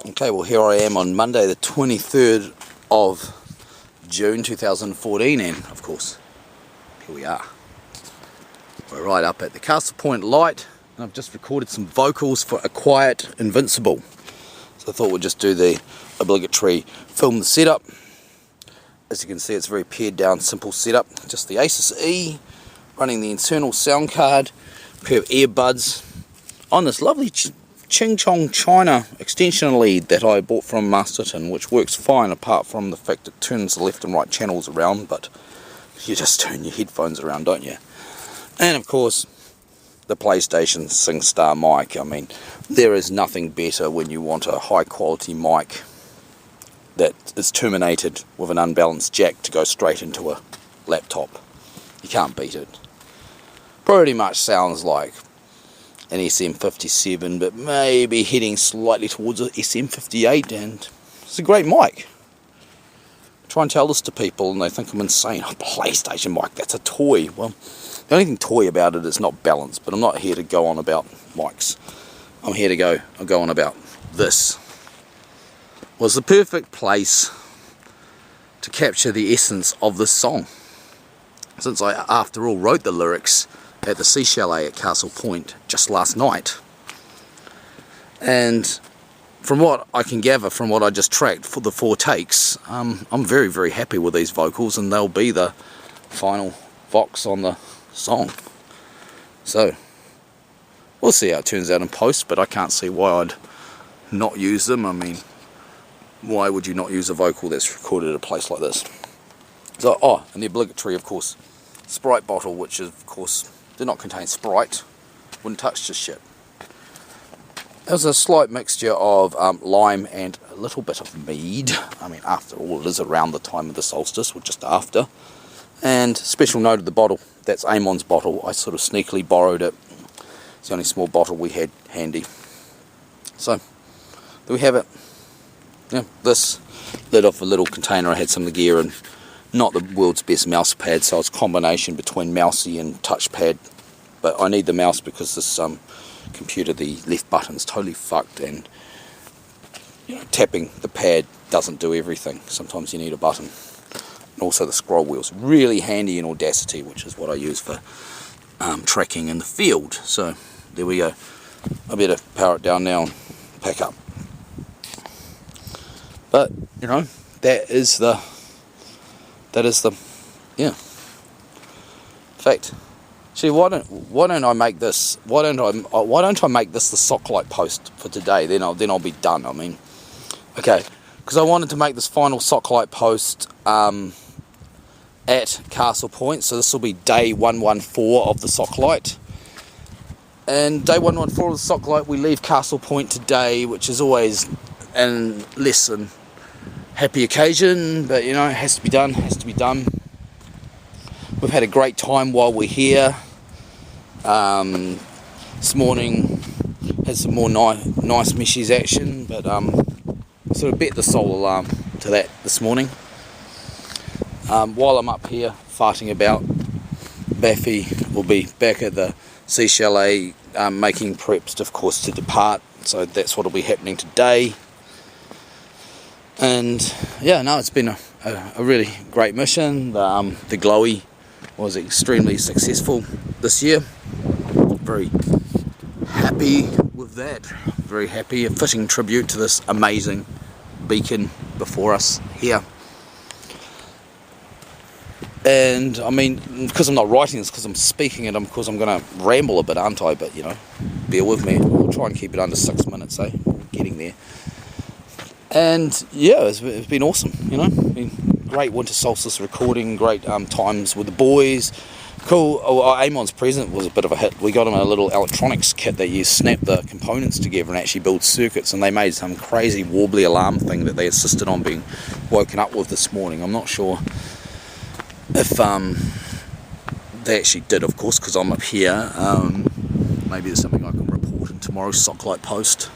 Okay, well here I am on Monday the 23rd of June 2014, and of course, here we are. We're right up at the Castle Point Light, and I've just recorded some vocals for A Quiet Invincible. So I thought we'd just do the obligatory film the setup. As you can see, it's a very pared down, simple setup. Just the Asus E, running the internal sound card, a pair of earbuds, on this lovely Ching Chong China extension lead that I bought from Masterton, which works fine apart from the fact it turns the left and right channels around, but you just turn your headphones around, don't you? And of course, the PlayStation SingStar mic. I mean, there is nothing better when you want a high quality mic that is terminated with an unbalanced jack to go straight into a laptop. You can't beat it. Pretty much sounds like an SM57, but maybe heading slightly towards a SM58, and it's a great mic. Try and tell this to people and they think I'm insane. Oh, PlayStation mic, that's a toy. Well, the only thing toy about it is not balance, but I'm not here to go on about mics. I'm here to go on about this. Was the perfect place to capture the essence of this song, since I, after all, wrote the lyrics at the Sea Chalet at Castle Point just last night. And from what I can gather from what I just tracked for the 4 takes, I'm very, very happy with these vocals, and they'll be the final vox on the song. So we'll see how it turns out in post, but I can't see why I'd not use them. I mean, why would you not use a vocal that's recorded at a place like this? So, and the obligatory, of course, Sprite bottle, which is, of course, did not contain Sprite. Wouldn't touch this shit. It was a slight mixture of lime and a little bit of mead. I mean, after all, it is around the time of the solstice, or just after. And special note of the bottle, that's Amon's bottle. I sort of sneakily borrowed it. It's the only small bottle we had handy. So, there we have it. Yeah, this lid off a little container. I had some of the gear and not the world's best mouse pad, so it's a combination between mousey and touchpad. But I need the mouse because this computer, the left button's totally fucked, and tapping the pad doesn't do everything. Sometimes you need a button. And also the scroll wheel's really handy in Audacity, which is what I use for tracking in the field. So there we go. I better power it down now and pack up. But that is the in fact, see, why don't I make this? Why don't I make this the Socklite post for today? Then I'll be done. I mean, okay, because I wanted to make this final Socklite post at Castle Point, so this will be day 114 of the Socklite. And day 114 of the Socklite, we leave Castle Point today, which is always an less than happy occasion, but it has to be done. We've had a great time while we're here. This morning had some more nice meshes action, but sort of bet the soul alarm to that this morning. While I'm up here farting about, Baffy will be back at the Sea Chalet making preps, of course, to depart. So that's what will be happening today. And yeah, no, it's been a really great mission. The Glowy was extremely successful this year. Very happy with that. Very happy. A fitting tribute to this amazing beacon before us here. And I mean, because I'm not writing this, because I'm speaking it, because I'm going to ramble a bit, aren't I? But bear with me. We'll try and keep it under 6 minutes, eh? We're getting there. And yeah, it's been awesome, Been great winter solstice recording, great times with the boys. Cool. Amon's present was a bit of a hit. We got him a little electronics kit that you snap the components together and actually build circuits, and they made some crazy warbly alarm thing that they insisted on being woken up with this morning. I'm not sure if they actually did, of course, because I'm up here. Maybe there's something I can report in tomorrow's Socklite post.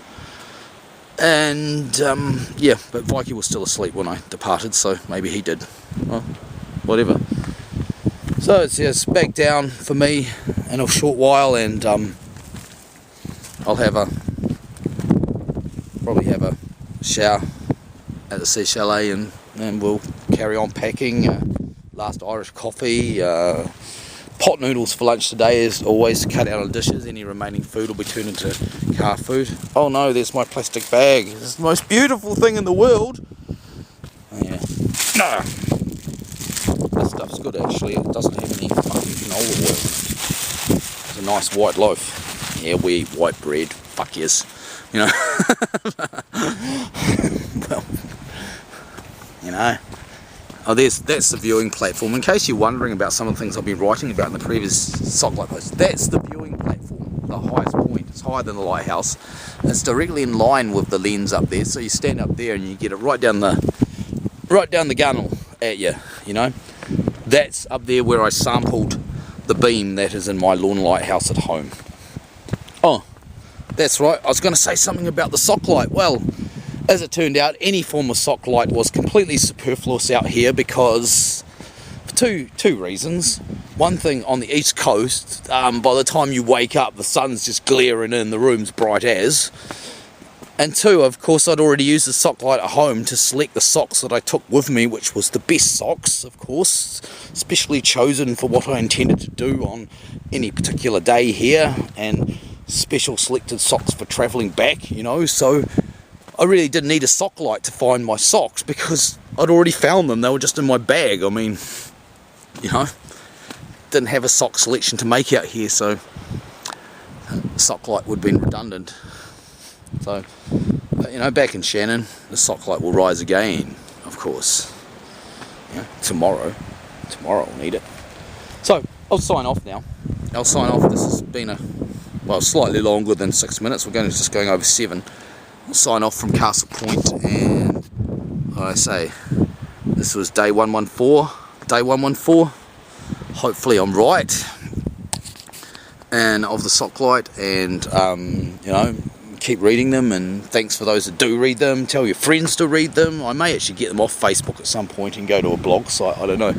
And yeah, but Vikey was still asleep when I departed, so maybe he did. Well, whatever. So it's back down for me in a short while, and I'll probably have a shower at the Sea Chalet, and we'll carry on packing. Last Irish coffee. Pot noodles for lunch today, as always, to cut out on dishes. Any remaining food will be turned into car food. Oh no, there's my plastic bag. It's the most beautiful thing in the world. Oh, yeah. No. This stuff's good actually. It doesn't have any fucking canola oil in it. It's a nice white loaf. Yeah, we eat white bread. Fuck yes. You know. Well, you know. Oh, that's the viewing platform. In case you're wondering about some of the things I've been writing about in the previous Socklite post, that's the viewing platform, the highest point. It's higher than the lighthouse. It's directly in line with the lens up there, so you stand up there and you get it right down the gunnel at you. You know, that's up there where I sampled the beam that is in my lawn lighthouse at home. Oh, that's right. I was going to say something about the Socklite. Well, as it turned out, any form of Socklite was completely superfluous out here because for two reasons. One thing, on the east coast, by the time you wake up, the sun's just glaring in, the room's bright as. And two, of course, I'd already used the Socklite at home to select the socks that I took with me, which was the best socks, of course, specially chosen for what I intended to do on any particular day here, and special selected socks for travelling back, you know, so I really didn't need a Socklite to find my socks because I'd already found them. They were just in my bag. I mean, you know, didn't have a sock selection to make out here, so Socklite would have been redundant. So, you know, back in Shannon, the Socklite will rise again, of course. You know, tomorrow I'll need it. So, I'll sign off now. This has been slightly longer than 6 minutes. We're just going over 7. I'll sign off from Castle Point, and like I say, this was day 114. Hopefully I'm right, and of the Socklite, and you know, keep reading them, and thanks for those that do read them. Tell your friends to read them. I may actually get them off Facebook at some point and go to a blog site, I don't know.